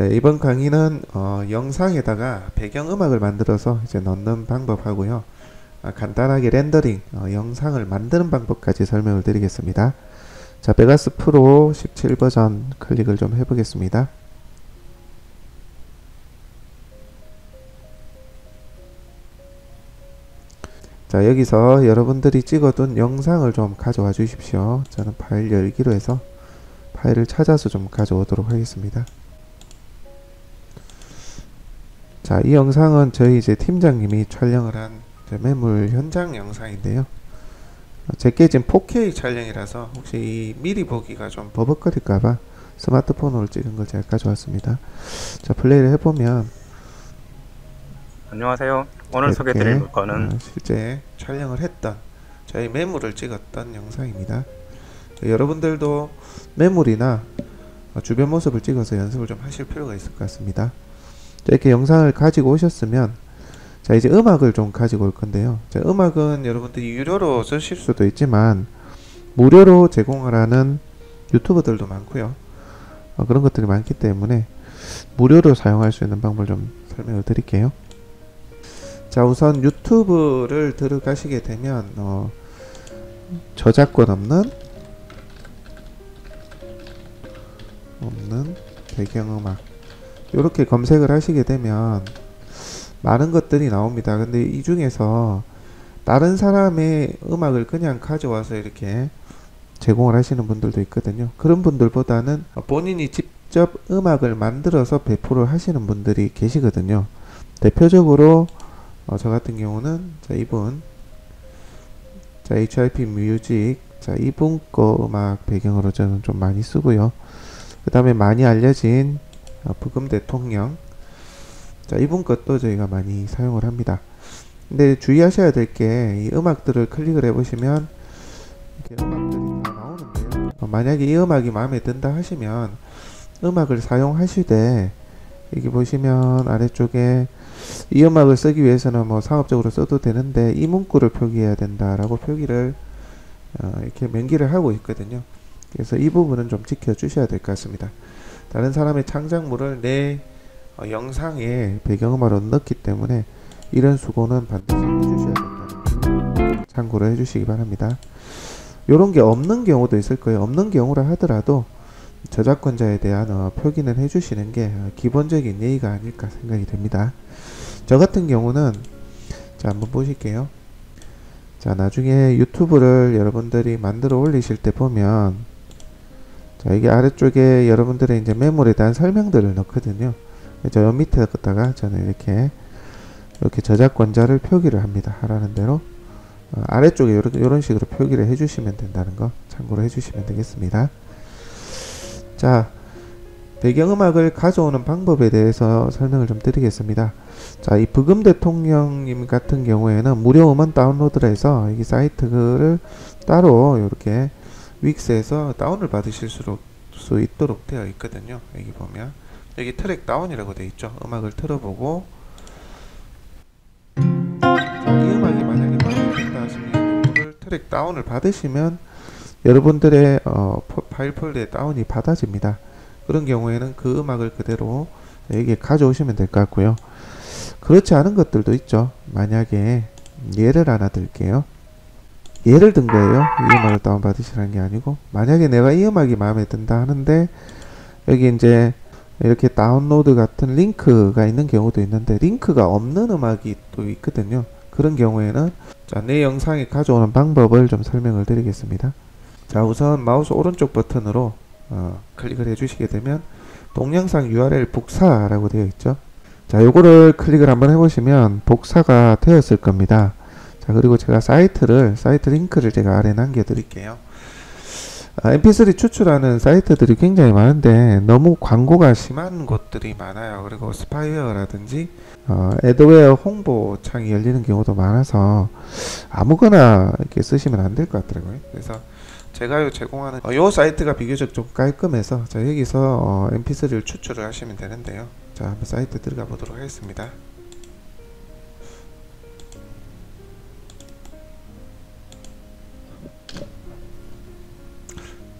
네, 이번 강의는 영상에다가 배경음악을 만들어서 이제 넣는 방법하고요. 간단하게 렌더링, 영상을 만드는 방법까지 설명을 드리겠습니다. 자, 베가스 프로 17 버전 클릭을 좀 해보겠습니다. 자, 여기서 여러분들이 찍어둔 영상을 좀 가져와 주십시오. 저는 파일 열기로 해서 파일을 찾아서 좀 가져오도록 하겠습니다. 자, 이 영상은 저희 이제 팀장님이 촬영을 한 매물 현장 영상인데요. 제게 지금 4K 촬영이라서 혹시 미리 보기가 좀 버벅거릴까봐 스마트폰으로 찍은 걸 제가 가져왔습니다. 자, 플레이를 해보면 안녕하세요. 오늘 소개해드릴 물건은 실제 촬영을 했던 저희 매물을 찍었던 영상입니다. 여러분들도 매물이나 주변 모습을 찍어서 연습을 좀 하실 필요가 있을 것 같습니다. 자, 이렇게 영상을 가지고 오셨으면 자, 이제 음악을 좀 가지고 올 건데요. 자, 음악은 여러분들이 유료로 쓰실 수도 있지만 무료로 제공하라는 유튜버들도 많고요. 그런 것들이 많기 때문에 무료로 사용할 수 있는 방법을 좀 설명을 드릴게요. 자, 우선 유튜브를 들어가시게 되면 저작권 없는 배경음악 이렇게 검색을 하시게 되면 많은 것들이 나옵니다. 근데 이 중에서 다른 사람의 음악을 그냥 가져와서 이렇게 제공을 하시는 분들도 있거든요. 그런 분들보다는 본인이 직접 음악을 만들어서 배포를 하시는 분들이 계시거든요. 대표적으로 저 같은 경우는 자, 이분 자, HIP 뮤직 자, 이분 거 음악 배경으로 저는 좀 많이 쓰고요. 그 다음에 많이 알려진 부금 대통령 자, 이분 것도 저희가 많이 사용을 합니다. 근데 주의하셔야 될 게 이 음악들을 클릭을 해보시면 이렇게 음악들이 다 나오는데요. 만약에 이 음악이 마음에 든다 하시면 음악을 사용하시되 여기 보시면 아래쪽에 이 음악을 쓰기 위해서는 뭐 상업적으로 써도 되는데 이 문구를 표기해야 된다라고 표기를 이렇게 명기를 하고 있거든요. 그래서 이 부분은 좀 지켜주셔야 될 것 같습니다. 다른 사람의 창작물을 내 영상에 배경음악으로 넣기 때문에 이런 수고는 반드시 해주셔야 된다는 점 참고를 해주시기 바랍니다. 이런 게 없는 경우도 있을 거예요. 없는 경우라 하더라도 저작권자에 대한 표기는 해주시는 게 기본적인 예의가 아닐까 생각이 됩니다. 저 같은 경우는 자, 한번 보실게요. 자, 나중에 유튜브를 여러분들이 만들어 올리실 때 보면 자, 이게 아래쪽에 여러분들의 이제 매물에 대한 설명들을 넣거든요. 저 옆 밑에다가 저는 이렇게 저작권자를 표기를 합니다. 하라는 대로 아래쪽에 이런 식으로 표기를 해주시면 된다는 거 참고로 해주시면 되겠습니다. 자, 배경음악을 가져오는 방법에 대해서 설명을 좀 드리겠습니다. 자, 이 부금 대통령님 같은 경우에는 무료 음원 다운로드를 해서 이 사이트를 따로 이렇게 윅스에서 다운을 받으실 수 있도록 되어 있거든요. 여기 보면 여기 트랙 다운이라고 되어 있죠. 음악을 틀어보고 이 음악이 만약에 마음에 든다 하시면 이거를 트랙 다운을 받으시면 여러분들의 파일 폴더에 다운이 받아집니다. 그런 경우에는 그 음악을 그대로 여기에 가져오시면 될 것 같고요. 그렇지 않은 것들도 있죠. 만약에 예를 하나 들게요. 예를 든 거예요. 이 음악을 다운받으시라는 게 아니고 만약에 내가 이 음악이 마음에 든다 하는데 여기 이제 이렇게 다운로드 같은 링크가 있는 경우도 있는데 링크가 없는 음악이 또 있거든요. 그런 경우에는 자, 내 영상에 가져오는 방법을 좀 설명을 드리겠습니다. 자, 우선 마우스 오른쪽 버튼으로 클릭을 해주시게 되면 동영상 URL 복사라고 되어 있죠. 자, 요거를 클릭을 한번 해보시면 복사가 되었을 겁니다. 자, 그리고 제가 사이트 링크를 제가 아래에 남겨 드릴게요. mp3 추출하는 사이트들이 굉장히 많은데 너무 광고가 심한 곳들이 많아요. 그리고 스파이어라든지 애드웨어 홍보 창이 열리는 경우도 많아서 아무거나 이렇게 쓰시면 안 될 것 같더라고요. 그래서 제가 제공하는 요 사이트가 비교적 좀 깔끔해서 자, 여기서 mp3를 추출을 하시면 되는데요. 자, 한번 사이트 들어가 보도록 하겠습니다.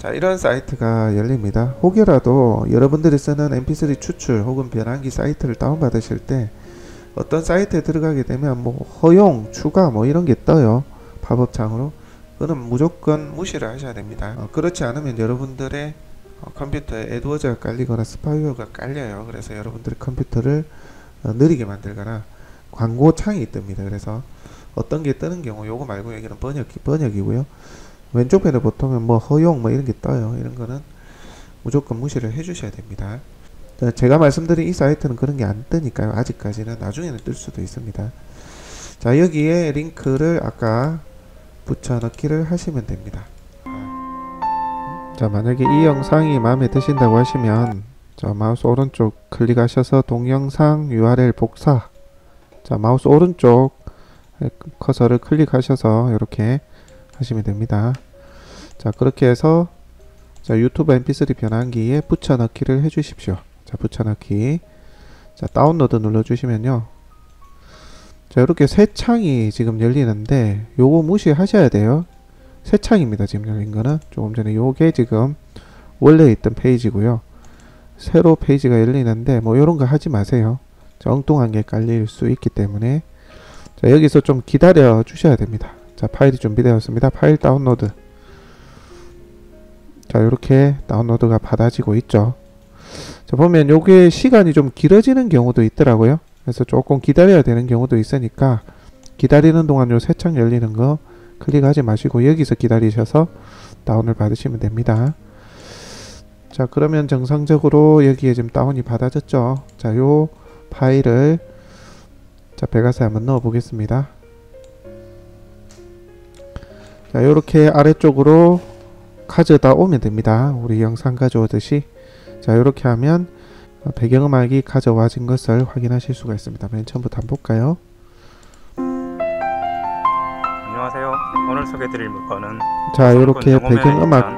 자, 이런 사이트가 열립니다. 혹여라도 여러분들이 쓰는 mp3 추출 혹은 변환기 사이트를 다운받으실 때 어떤 사이트에 들어가게 되면 뭐 허용, 추가 뭐 이런 게 떠요. 팝업창으로. 그거는 무조건 무시를 하셔야 됩니다. 그렇지 않으면 여러분들의 컴퓨터에 애드워즈가 깔리거나 스파이웨어가 깔려요. 그래서 여러분들의 컴퓨터를 느리게 만들거나 광고창이 뜹니다. 그래서 어떤 게 뜨는 경우 요거 말고 여기는 번역이고요. 왼쪽 편에 보통은 뭐 허용 뭐 이런 게 떠요. 이런 거는 무조건 무시를 해 주셔야 됩니다. 제가 말씀드린 이 사이트는 그런 게 안 뜨니까요. 아직까지는. 나중에는 뜰 수도 있습니다. 자, 여기에 링크를 아까 붙여넣기를 하시면 됩니다. 자, 만약에 이 영상이 마음에 드신다고 하시면 자, 마우스 오른쪽 클릭하셔서 동영상 URL 복사. 자, 마우스 오른쪽 커서를 클릭하셔서 이렇게 하시면 됩니다. 자, 그렇게 해서 자, 유튜브 mp3 변환기에 붙여넣기를 해 주십시오. 자, 붙여넣기. 자, 다운로드 눌러 주시면요. 자, 이렇게 새 창이 지금 열리는데 요거 무시하셔야 돼요. 새 창입니다. 지금 열린 거는. 조금 전에 요게 지금 원래 있던 페이지고요. 새로 페이지가 열리는데 뭐 요런 거 하지 마세요. 자, 엉뚱한 게 깔릴 수 있기 때문에 자, 여기서 좀 기다려 주셔야 됩니다. 자, 파일이 준비되었습니다. 파일 다운로드. 자, 이렇게 다운로드가 받아지고 있죠. 자, 보면 요게 시간이 좀 길어지는 경우도 있더라고요. 그래서 조금 기다려야 되는 경우도 있으니까 기다리는 동안 요 새 창 열리는 거 클릭하지 마시고 여기서 기다리셔서 다운을 받으시면 됩니다. 자, 그러면 정상적으로 여기에 지금 다운이 받아졌죠. 자, 요 파일을 자, 배가사에 한번 넣어 보겠습니다. 자, 요렇게 아래쪽으로 가져다 오면 됩니다. 우리 영상 가져오듯이. 자, 요렇게 하면 배경음악이 가져와진 것을 확인하실 수가 있습니다. 맨 처음부터 한번 볼까요? 안녕하세요. 오늘 소개해드릴 물건은 자, 요렇게 배경음악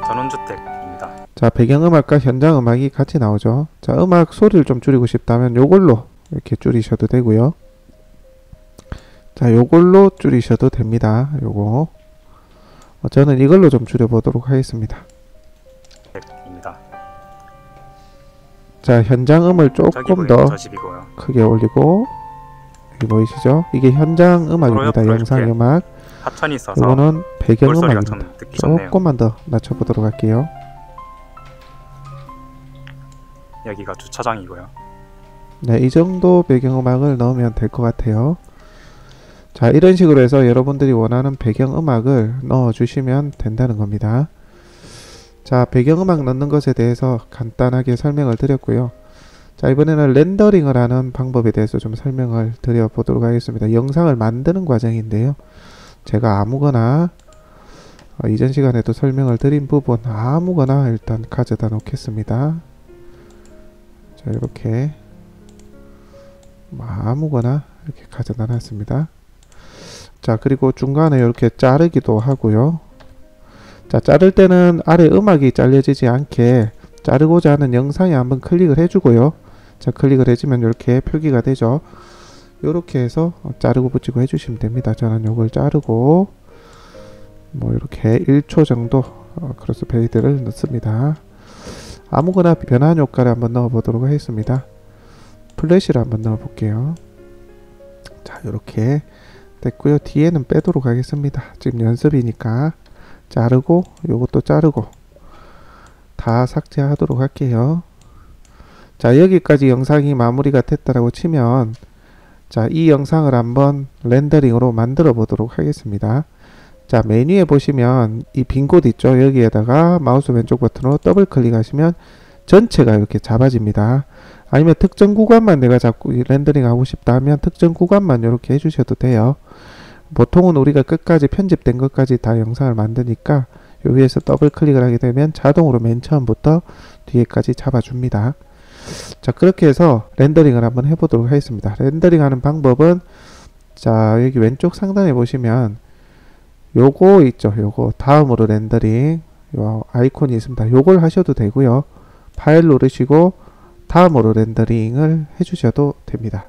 전원주택입니다. 자, 배경음악과 현장음악이 같이 나오죠. 자, 음악 소리를 좀 줄이고 싶다면 요걸로 이렇게 줄이셔도 되고요. 자, 요걸로 줄이셔도 됩니다. 요거 저는 이걸로 좀 줄여보도록 하겠습니다. 입니다. 자, 현장음을 조금 더 크게 올리고 여기 보이시죠? 이게 현장 음악입니다. 영상 음악. 합천이 있어서 이거는 배경음악입니다. 듣기 좋네요. 조금만 더 낮춰보도록 할게요. 여기가 주차장이고요. 네, 이 정도 배경음악을 넣으면 될 것 같아요. 자, 이런 식으로 해서 여러분들이 원하는 배경음악을 넣어주시면 된다는 겁니다. 자, 배경음악 넣는 것에 대해서 간단하게 설명을 드렸고요. 자, 이번에는 렌더링을 하는 방법에 대해서 좀 설명을 드려보도록 하겠습니다. 영상을 만드는 과정인데요. 제가 아무거나 이전 시간에도 설명을 드린 부분 아무거나 일단 가져다 놓겠습니다. 자, 이렇게 아무거나 이렇게 가져다 놨습니다. 자, 그리고 중간에 이렇게 자르기도 하고요. 자, 자를 때는 아래 음악이 잘려지지 않게 자르고자 하는 영상에 한번 클릭을 해주고요. 자, 클릭을 해주면 이렇게 표기가 되죠. 이렇게 해서 자르고 붙이고 해주시면 됩니다. 저는 요걸 자르고 뭐 이렇게 1초 정도 크로스 페이드를 넣습니다. 아무거나 변환 효과를 한번 넣어 보도록 하겠습니다. 플래시를 한번 넣어 볼게요. 자, 이렇게 됐고요. 뒤에는 빼도록 하겠습니다. 지금 연습이니까 자르고 요것도 자르고 다 삭제하도록 할게요. 자, 여기까지 영상이 마무리가 됐다라고 치면 자, 이 영상을 한번 렌더링으로 만들어 보도록 하겠습니다. 자, 메뉴에 보시면 이 빈 곳 있죠. 여기에다가 마우스 왼쪽 버튼으로 더블 클릭하시면 전체가 이렇게 잡아집니다. 아니면 특정 구간만 내가 자꾸 렌더링 하고 싶다 하면 특정 구간만 이렇게 해주셔도 돼요. 보통은 우리가 끝까지 편집된 것까지 다 영상을 만드니까 요 위에서 더블 클릭을 하게 되면 자동으로 맨 처음부터 뒤에까지 잡아줍니다. 자, 그렇게 해서 렌더링을 한번 해보도록 하겠습니다. 렌더링 하는 방법은 자, 여기 왼쪽 상단에 보시면 요거 있죠. 요거 다음으로 렌더링 요 아이콘이 있습니다. 요걸 하셔도 되고요. 파일 누르시고 다음으로 렌더링을 해주셔도 됩니다.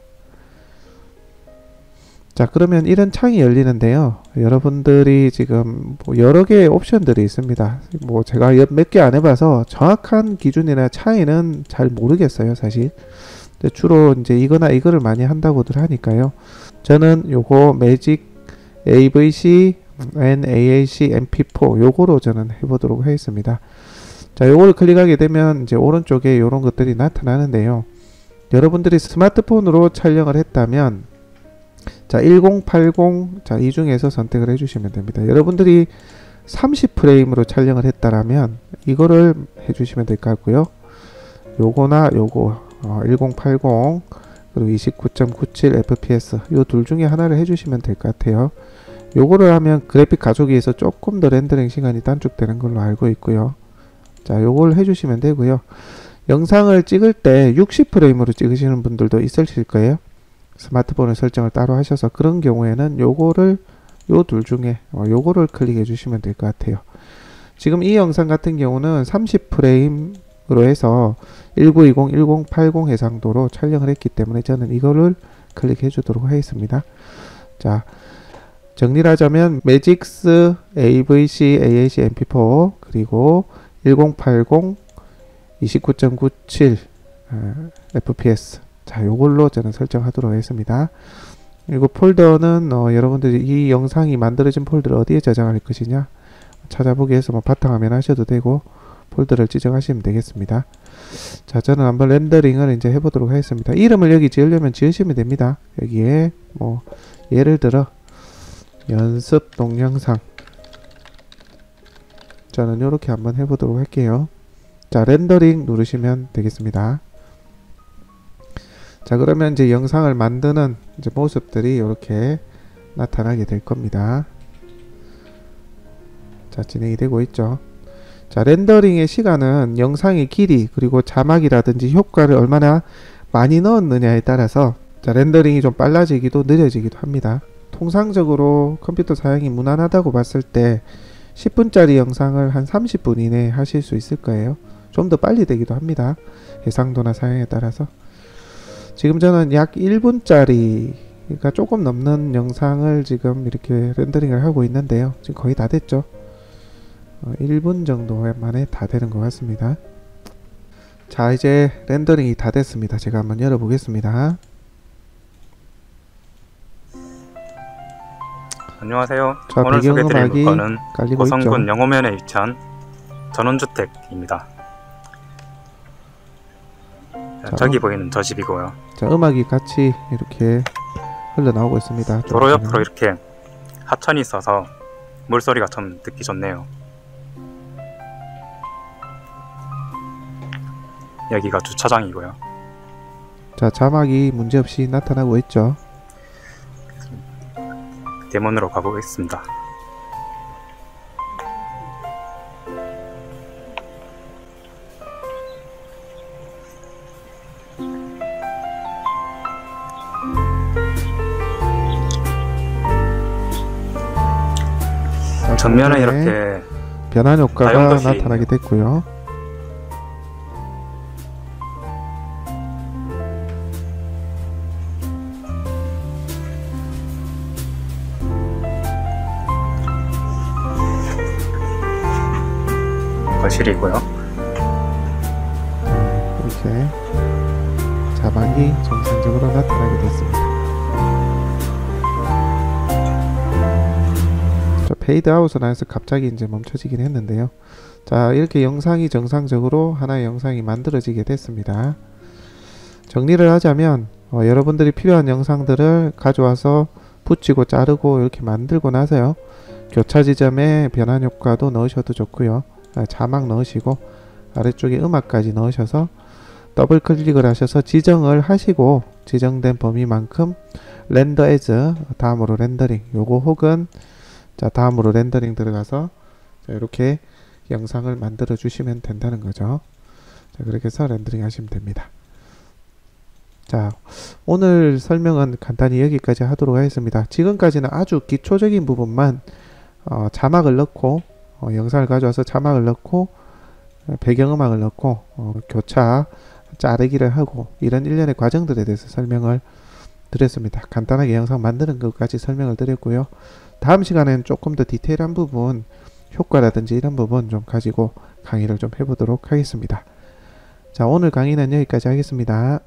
자, 그러면 이런 창이 열리는데요. 여러분들이 지금 뭐 여러 개의 옵션들이 있습니다. 뭐 제가 몇 개 안 해봐서 정확한 기준이나 차이는 잘 모르겠어요, 사실. 근데 주로 이제 이거나 이거를 많이 한다고들 하니까요. 저는 요거 매직 AVC NAAC MP4 요거로 저는 해보도록 하겠습니다. 자, 요거를 클릭하게 되면 이제 오른쪽에 이런 것들이 나타나는데요. 여러분들이 스마트폰으로 촬영을 했다면 자, 1080, 자, 이 중에서 선택을 해주시면 됩니다. 여러분들이 30프레임으로 촬영을 했다라면 이거를 해주시면 될 것 같고요. 요거나 요거 1080 그리고 29.97 fps 요 둘 중에 하나를 해주시면 될 것 같아요. 요거를 하면 그래픽 가속기에서 조금 더 렌더링 시간이 단축되는 걸로 알고 있고요. 자, 요걸 해주시면 되고요. 영상을 찍을 때 60프레임으로 찍으시는 분들도 있으실 거예요. 스마트폰을 설정을 따로 하셔서 그런 경우에는 요거를 요 둘 중에 요거를 클릭해 주시면 될 것 같아요. 지금 이 영상 같은 경우는 30프레임으로 해서 1920, 1080 해상도로 촬영을 했기 때문에 저는 이거를 클릭해 주도록 하겠습니다. 자, 정리를 하자면 매직스 AVC AAC MP4 그리고 1080 29.97 fps 자, 요걸로 저는 설정하도록 하겠습니다. 그리고 폴더는 여러분들이 이 영상이 만들어진 폴더를 어디에 저장할 것이냐 찾아보기 위해서 뭐 바탕화면 하셔도 되고 폴더를 지정하시면 되겠습니다. 자, 저는 한번 렌더링을 이제 해보도록 하겠습니다. 이름을 여기 지으려면 지으시면 됩니다. 여기에 뭐 예를 들어 연습 동영상 저는 이렇게 한번 해보도록 할게요. 자, 렌더링 누르시면 되겠습니다. 자, 그러면 이제 영상을 만드는 이제 모습들이 이렇게 나타나게 될 겁니다. 자, 진행이 되고 있죠. 자, 렌더링의 시간은 영상의 길이 그리고 자막이라든지 효과를 얼마나 많이 넣었느냐에 따라서 자, 렌더링이 좀 빨라지기도 느려지기도 합니다. 통상적으로 컴퓨터 사양이 무난하다고 봤을 때 10분짜리 영상을 한 30분 이내에 하실 수 있을 거예요. 좀 더 빨리 되기도 합니다. 해상도나 사양에 따라서. 지금 저는 약 1분짜리 그러니까 조금 넘는 영상을 지금 이렇게 렌더링을 하고 있는데요. 지금 거의 다 됐죠. 1분 정도 만에 다 되는 것 같습니다. 자, 이제 렌더링이 다 됐습니다. 제가 한번 열어보겠습니다. 안녕하세요. 자, 오늘 소개드릴 배경음악이 물건은 깔리고 고성군 있죠. 영호면에 위치한 전원주택입니다. 자, 저기 보이는 저 집이고요. 자, 음악이 같이 이렇게 흘러나오고 있습니다. 도로 옆으로 이렇게 하천이 있어서 물소리가 좀 듣기 좋네요. 여기가 주차장이고요. 자, 자막이 문제없이 나타나고 있죠. 대문으로 가보겠습니다. 자, 전면에 전면에 이렇게 변환 효과가 다용도시 나타나게 됐고요. 거실이고요. 이렇게 자막이 정상적으로 나타나게 됐습니다. 자, 페이드 아웃을 안해서 갑자기 이제 멈춰지긴 했는데요. 자, 이렇게 영상이 정상적으로 하나의 영상이 만들어지게 됐습니다. 정리를 하자면 여러분들이 필요한 영상들을 가져와서 붙이고 자르고 이렇게 만들고 나서요. 교차 지점에 변환 효과도 넣으셔도 좋고요. 자막 넣으시고 아래쪽에 음악까지 넣으셔서 더블 클릭을 하셔서 지정을 하시고 지정된 범위만큼 렌더 에즈 다음으로 렌더링 요거 혹은 자 다음으로 렌더링 들어가서 자, 이렇게 영상을 만들어 주시면 된다는 거죠. 자, 그렇게 해서 렌더링 하시면 됩니다. 자, 오늘 설명은 간단히 여기까지 하도록 하겠습니다. 지금까지는 아주 기초적인 부분만 자막을 넣고 영상을 가져와서 자막을 넣고 배경음악을 넣고 교차 자르기를 하고 이런 일련의 과정들에 대해서 설명을 드렸습니다. 간단하게 영상 만드는 것까지 설명을 드렸고요. 다음 시간에는 조금 더 디테일한 부분, 효과라든지 이런 부분 좀 가지고 강의를 좀 해보도록 하겠습니다. 자, 오늘 강의는 여기까지 하겠습니다.